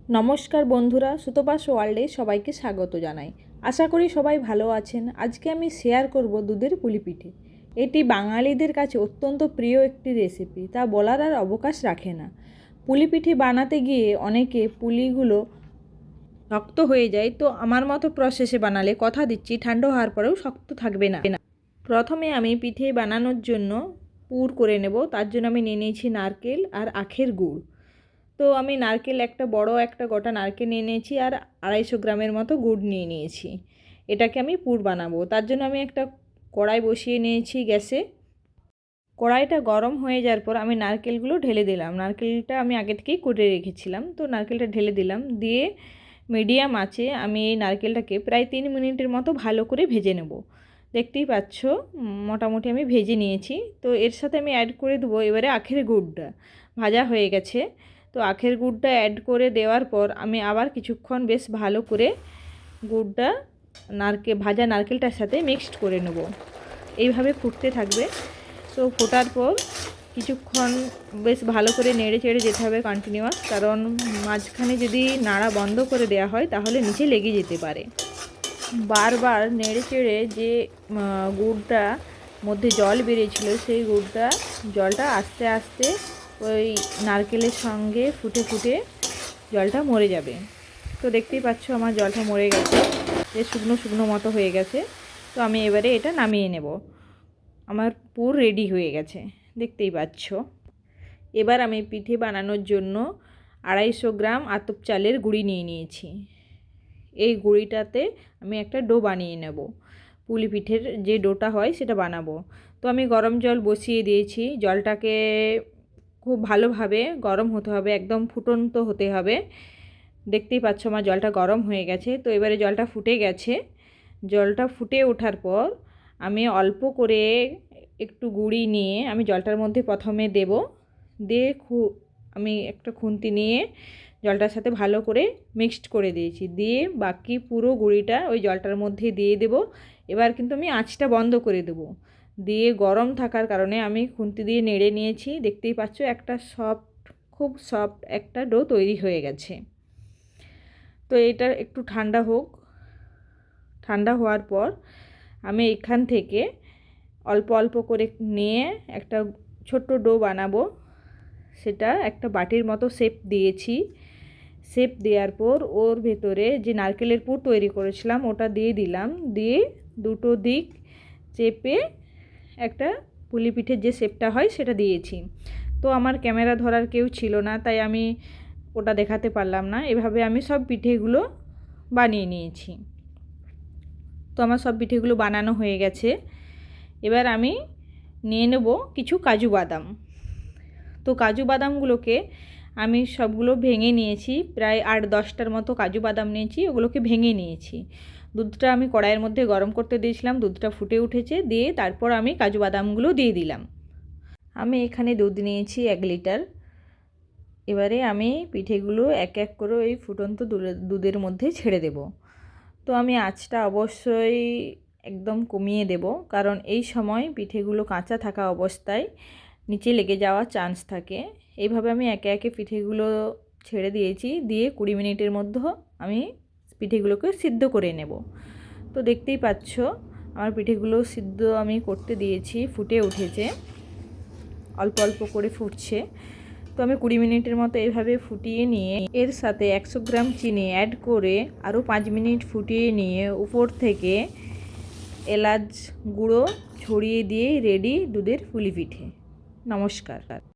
নমস্কার বন্ধুরা, সুতপাস ওয়ার্ল্ডে সবাইকে স্বাগত জানাই। আশা করি সবাই ভালো আছেন। আজকে আমি শেয়ার করব দুধের পুলি পিঠে। এটি বাঙালিদের কাছে অত্যন্ত প্রিয় একটি রেসিপি, তা বলার আর অবকাশ রাখে না। পুলি পিঠে বানাতে গিয়ে অনেকে পুলিগুলো শক্ত হয়ে যায়, তো আমার মতো প্রসেসে বানালে কথা দিচ্ছি ঠান্ডা হওয়ার পরেও শক্ত থাকবে না। প্রথমে আমি পিঠে বানানোর জন্য পুর করে নেব। তার জন্য আমি নিয়ে নিয়েছি নারকেল আর আখের গুড়। তো আমি নারকেল বড় একটা গোটা নারকেল নিয়ে নিয়েছি আর 250 গ্রামের মতো গুড় নিয়ে নিয়েছি। এটাকে আমি পুর বানাবো। তার জন্য আমি একটা কড়াই বসিয়ে নিয়েছি গ্যাসে। কড়াইটা গরম হয়ে যাওয়ার পর আমি নারকেলগুলো ঢেলে দিলাম। নারকেলটা আমি আগে থেকেই কুটে রেখেছিলাম, তো নারকেলটা ঢেলে দিলাম। দিয়ে মিডিয়াম আঁচে আমি এই নারকেলটাকে প্রায় 3 মিনিটের মতো ভালো করে ভেজে নেব। দেখতেই পাচ্ছ মোটামুটি আমি ভেজে নিয়েছি। তো এর সাথে আমি অ্যাড করে দেবো এবারে আখের গুড়টা। ভাজা হয়ে গেছে, তো আখের গুড়টা অ্যাড করে দেওয়ার পর আমি আবার কিছুক্ষণ বেশ ভালো করে গুড়টা ভাজা নারকেলটার সাথে মিক্সড করে নেব। এইভাবে ফুটতে থাকবে। তো ফোটার পর কিছুক্ষণ বেশ ভালো করে নেড়ে চেড়ে যেতে হবে কন্টিনিউয়াস, কারণ মাঝখানে যদি নাড়া বন্ধ করে দেওয়া হয় তাহলে নিচে লেগে যেতে পারে। বারবার নেড়ে চেড়ে যে গুড়টা মধ্যে জল বেরিয়েছিল, সেই জলটা আস্তে আস্তে ওই নারকেলের সঙ্গে ফুটে ফুটে জলটা মরে যাবে। তো দেখতেই পাচ্ছ আমার জলটা মরে গেছে, যে শুকনো শুকনো মতো হয়ে গেছে। তো আমি এবারে এটা নামিয়ে নেব। আমার পুর রেডি হয়ে গেছে, দেখতেই পাচ্ছ। এবার আমি পিঠে বানানোর জন্য 250 গ্রাম আতপ চালের গুঁড়ি নিয়ে নিয়েছি। এই গুঁড়িটাতে আমি একটা ডো বানিয়ে নেব। পুলি পিঠের যে ডোটা হয় সেটা বানাবো। তো আমি গরম জল বসিয়ে দিয়েছি। জলটাকে খুব ভালোভাবে গরম হতে হবে, একদম ফুটন্ত হতে হবে। দেখতেই পাচ্ছ আমার জলটা গরম হয়ে গেছে। তো এবারে জলটা ফুটে গেছে। জলটা ফুটে ওঠার পর আমি অল্প করে একটু গুঁড়ি নিয়ে আমি জলটার মধ্যে প্রথমে দেব। দিয়ে আমি একটা খুন্তি নিয়ে জলটার সাথে ভালো করে মিক্সড করে দিয়েছি। দিয়ে বাকি পুরো গুঁড়িটা ওই জলটার মধ্যে দিয়ে দেব। এবার কিন্তু আমি আঁচটা বন্ধ করে দেব। দিয়ে গরম থাকার কারণে আমি খুন্তি দিয়ে নেড়ে নিয়েছি। দেখতেই পাচ্ছ একটা খুব সফট একটা ডো তৈরি হয়ে গেছে। তো এটা একটু ঠান্ডা হোক। ঠান্ডা হওয়ার পর আমি এখান থেকে অল্প অল্প করে নিয়ে একটা ছোট্ট ডো বানাবো। সেটা একটা বাটির মতো শেপ দিয়েছি। শেপ দেওয়ার পর ওর ভেতরে যে নারকেলের পুর তৈরি করেছিলাম ওটা দিয়ে দিলাম। দিয়ে দুটো দিক চেপে একটা পুলি পিঠের যে শেপটা হয় সেটা দিয়েছি। তো আমার ক্যামেরা ধরার কেউ ছিল না, তাই আমি ওটা দেখাতে পারলাম না। এভাবে আমি সব পিঠেগুলো বানিয়ে নিয়েছি। তো আমার সব পিঠেগুলো বানানো হয়ে গেছে। এবার আমি নিয়ে নেব কিছু কাজু বাদাম। তো কাজু বাদামগুলোকে আমি সবগুলো ভেঙে নিয়েছি। প্রায় 8-10টার মতো কাজু বাদাম নিয়েছি, ওগুলোকে ভেঙে নিয়েছি। দুধটা আমি কড়াইয়ের মধ্যে গরম করতে দিয়েছিলাম, দুধটা ফুটে উঠেছে। দিয়ে তারপর আমি কাজু বাদামগুলো দিয়ে দিলাম। আমি এখানে দুধ নিয়েছি 1 লিটার। এবারে আমি পিঠেগুলো এক এক করে ওই ফুটন্ত দুধের মধ্যে ছেড়ে দেব। তো আমি আঁচটা অবশ্যই একদম কমিয়ে দেব, কারণ এই সময় পিঠেগুলো কাঁচা থাকা অবস্থায় নিচে লেগে যাওয়ার চান্স থাকে। এইভাবে আমি একে একে পিঠেগুলো ছেড়ে দিয়েছি। দিয়ে 20 মিনিটের মধ্যে আমি পিঠেগুলোকে সিদ্ধ করে নেব। তো দেখতেই পাচ্ছ আমার পিঠেগুলো সিদ্ধ আমি করতে দিয়েছি, ফুটে উঠেছে, অল্প অল্প করে ফুটছে। তো আমি 20 মিনিটের মতো এইভাবে ফুটিয়ে নিয়ে এর সাথে 100 গ্রাম চিনি অ্যাড করে আরও 5 মিনিট ফুটিয়ে নিয়ে উপর থেকে এলাচ গুঁড়ো ছড়িয়ে দিয়ে রেডি দুধের পুলি পিঠে। নমস্কার।